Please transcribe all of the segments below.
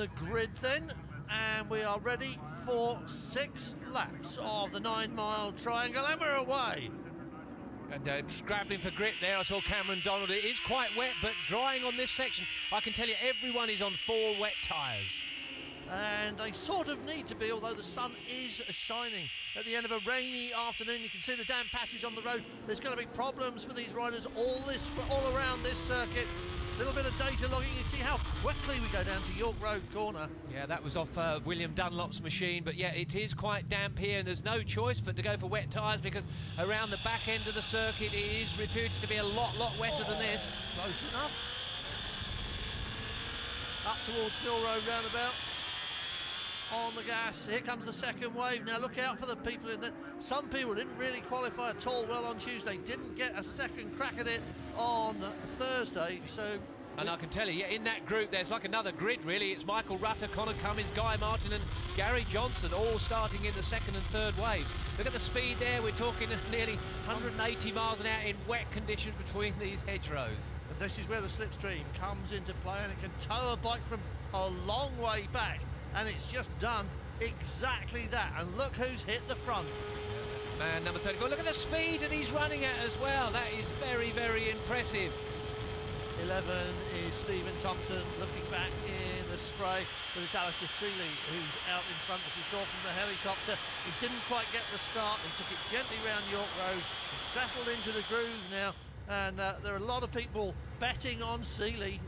the grid then, and we are ready for 6 laps of the 9-mile triangle, and we're away. And scrabbling for grip there, I saw Cameron Donald. It is quite wet, but drying on this section. I can tell you everyone is on 4 wet tyres. And they sort of need to be, although the sun is shining at the end of a rainy afternoon. You can see the damp patches on the road. There's going to be problems for these riders all around this circuit. A little bit of data logging. You see how quickly we go down to York Road corner. Yeah, that was off William Dunlop's machine, but yeah, it is quite damp here, and there's no choice but to go for wet tyres, because around the back end of the circuit it is reputed to be a lot wetter than this. Close enough. Up towards Mill Road roundabout. On the gas, here comes the second wave. Now look out for the people in there. Some people didn't really qualify at all well on Tuesday, didn't get a second crack at it on Thursday, so... And I can tell you, yeah, in that group there's like another grid really. It's Michael Rutter, Connor Cummins, Guy Martin and Gary Johnson all starting in the second and third waves. Look at the speed there, we're talking nearly 180 miles an hour in wet conditions between these hedgerows. And this is where the slipstream comes into play, and it can tow a bike from a long way back. And it's just done exactly that. And look who's hit the front. Man number 34. Look at the speed that he's running at as well. That is very, very impressive. 11 is Stephen Thompson looking back in the spray, but it's Alistair Seeley who's out in front, as we saw from the helicopter. He didn't quite get the start. He took it gently round York Road. He settled into the groove now, and there are a lot of people betting on Seeley.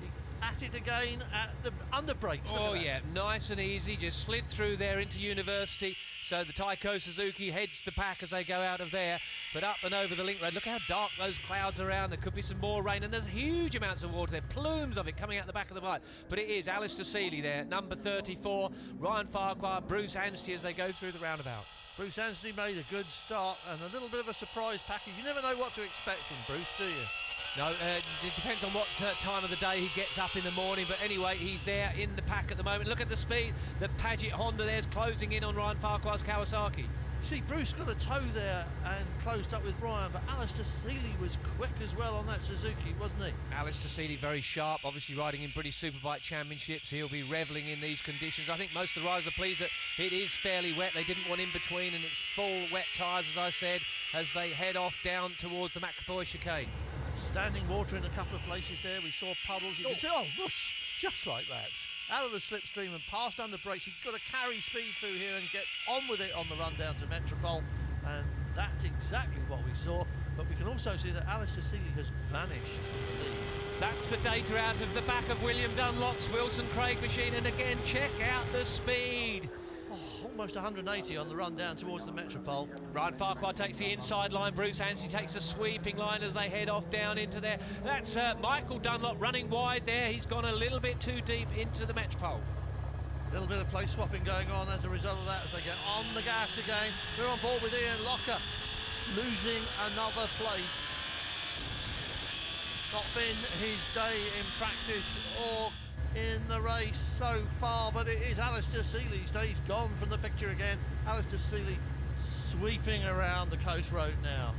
At it again at the under brakes. Oh yeah, nice and easy, just slid through there into University. So the Taiko Suzuki heads the pack as they go out of there, but up and over the link road. Look how dark those clouds are around. There could be some more rain, and there's huge amounts of water there, plumes of it coming out the back of the bike. But it is Alistair Seeley there, number 34, Ryan Farquhar, Bruce Anstey as they go through the roundabout. Bruce Anstey made a good start, and a little bit of a surprise package. You never know what to expect from Bruce, do you? No, it depends on what time of the day he gets up in the morning, but anyway, he's there in the pack at the moment. Look at the speed. The Paget Honda there's closing in on Ryan Farquhar's Kawasaki. See, Bruce got a tow there and closed up with Ryan, but Alistair Seeley was quick as well on that Suzuki, wasn't he? Alistair Seeley very sharp, obviously riding in British Superbike Championships. He'll be revelling in these conditions. I think most of the riders are pleased that it is fairly wet. They didn't want in between, and it's full wet tyres, as I said, as they head off down towards the McAvoy chicane. Standing water in a couple of places there. We saw puddles. You can see, whoosh, just like that. Out of the slipstream and past under brakes. You've got to carry speed through here and get on with it on the run down to Metropole. And that's exactly what we saw. But we can also see that Alistair Seeley has vanished in the lead. That's the data out of the back of William Dunlop's Wilson Craig machine. And again, check out the speed. Almost 180 on the run down towards the Metropole. Ryan Farquhar takes the inside line. Bruce Anstey takes the sweeping line as they head off down into there. That's Michael Dunlop running wide there. He's gone a little bit too deep into the Metropole. A little bit of place swapping going on as a result of that as they get on the gas again. We're on board with Ian Locker, losing another place. Not been his day in practice or in the race so far, but it is Alistair Seeley's day. He's gone from the picture again. Alistair Seeley sweeping around the coast road now.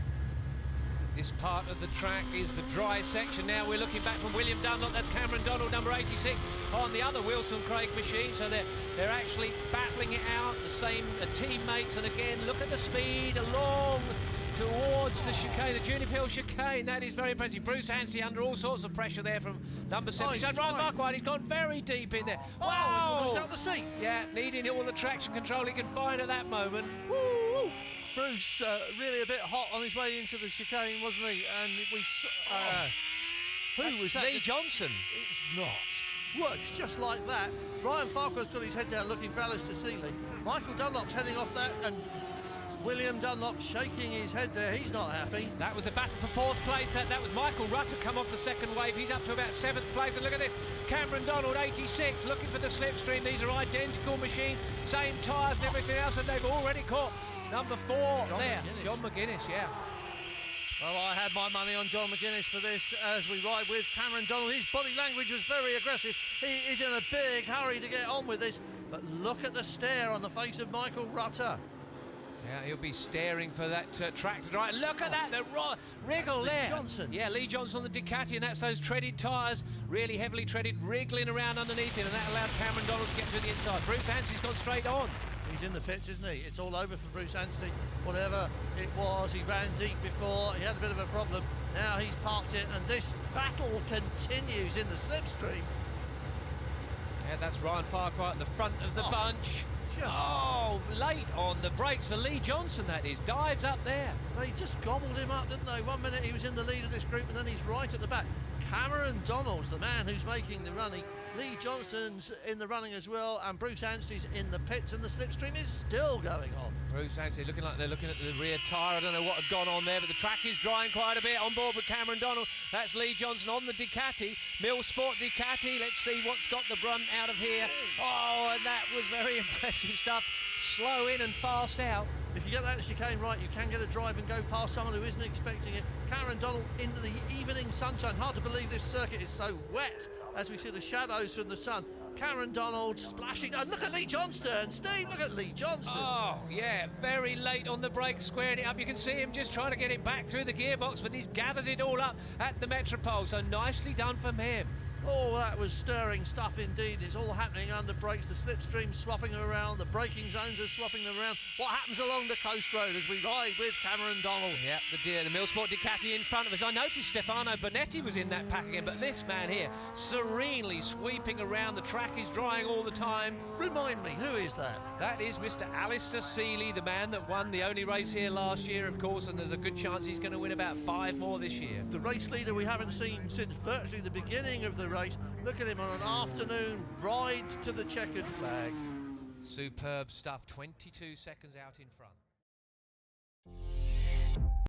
This part of the track is the dry section now. We're looking back from William Dunlop. That's Cameron Donald, number 86, on the other Wilson Craig machine. So they're actually battling it out, the same teammates. And again, look at the speed along towards the chicane, the Juniper Hill chicane. That is very impressive. Bruce Anstey under all sorts of pressure there from number 7. So Ryan Farquhar, he's gone very deep in there. Wow! He's almost out the seat. Yeah, needing all the traction control he can find at that moment. Woo! Bruce really a bit hot on his way into the chicane, wasn't he? And we who was that? Lee Johnson. It's not. Works just like that. Ryan Farquhar's got his head down looking for Alistair Seeley. Michael Dunlop's heading off that, and William Dunlop shaking his head there. He's not happy. That was the battle for 4th place. That was Michael Rutter come off the second wave. He's up to about 7th place. And look at this. Cameron Donald, 86, looking for the slipstream. These are identical machines, same tyres and everything else, and they've already caught number 4 there. John McGuinness, yeah. Well, I had my money on John McGuinness for this as we ride with Cameron Donald. His body language was very aggressive. He is in a big hurry to get on with this. But look at the stare on the face of Michael Rutter. Yeah, he'll be staring for that track to dry. Look at that, the wriggle Lee there. Johnson. Yeah, Lee Johnson on the Ducati, and that's those treaded tyres, really heavily treaded, wriggling around underneath him, and that allowed Cameron Donald to get to the inside. Bruce Anstey's gone straight on. He's in the pits, isn't he? It's all over for Bruce Anstey. Whatever it was, he ran deep before, he had a bit of a problem. Now he's parked it, and this battle continues in the slipstream. Yeah, that's Ryan Farquhar at the front of the bunch. Late on the brakes for Lee Johnson, that is. Dives up there. They just gobbled him up, didn't they? 1 minute he was in the lead of this group, and then he's right at the back. Cameron Donald's the man who's making the running. Lee Johnston's in the running as well, and Bruce Anstey's in the pits, and the slipstream is still going on. Bruce Anstey looking like they're looking at the rear tyre. I don't know what had gone on there, but the track is drying quite a bit. On board with Cameron Donald. That's Lee Johnson on the Ducati. Mill Sport Ducati. Let's see what's got the run out of here. Oh, and that was very impressive stuff. Slow in and fast out. If you get that chicane right, you can get a drive and go past someone who isn't expecting it. Cameron Donald into the evening sunshine. Hard to believe this circuit is so wet as we see the shadows from the sun. Cameron Donald splashing. And look at Lee Johnston. Steve, look at Lee Johnston. Oh, yeah, very late on the brakes, squaring it up. You can see him just trying to get it back through the gearbox, but he's gathered it all up at the Metropole, so nicely done from him. Oh, that was stirring stuff indeed. It's all happening under brakes. The slipstream swapping around. The braking zones are swapping them around. What happens along the coast road as we ride with Cameron Donald? Yeah, the Millsport Ducati in front of us. I noticed Stefano Bonetti was in that pack again, but this man here, serenely sweeping around. The track is drying all the time. Remind me, who is that? That is Mr. Alistair Seeley, the man that won the only race here last year, of course, and there's a good chance he's going to win about 5 more this year. The race leader we haven't seen since virtually the beginning of the race. Look at him on an afternoon ride to the checkered flag. Superb stuff, 22 seconds out in front.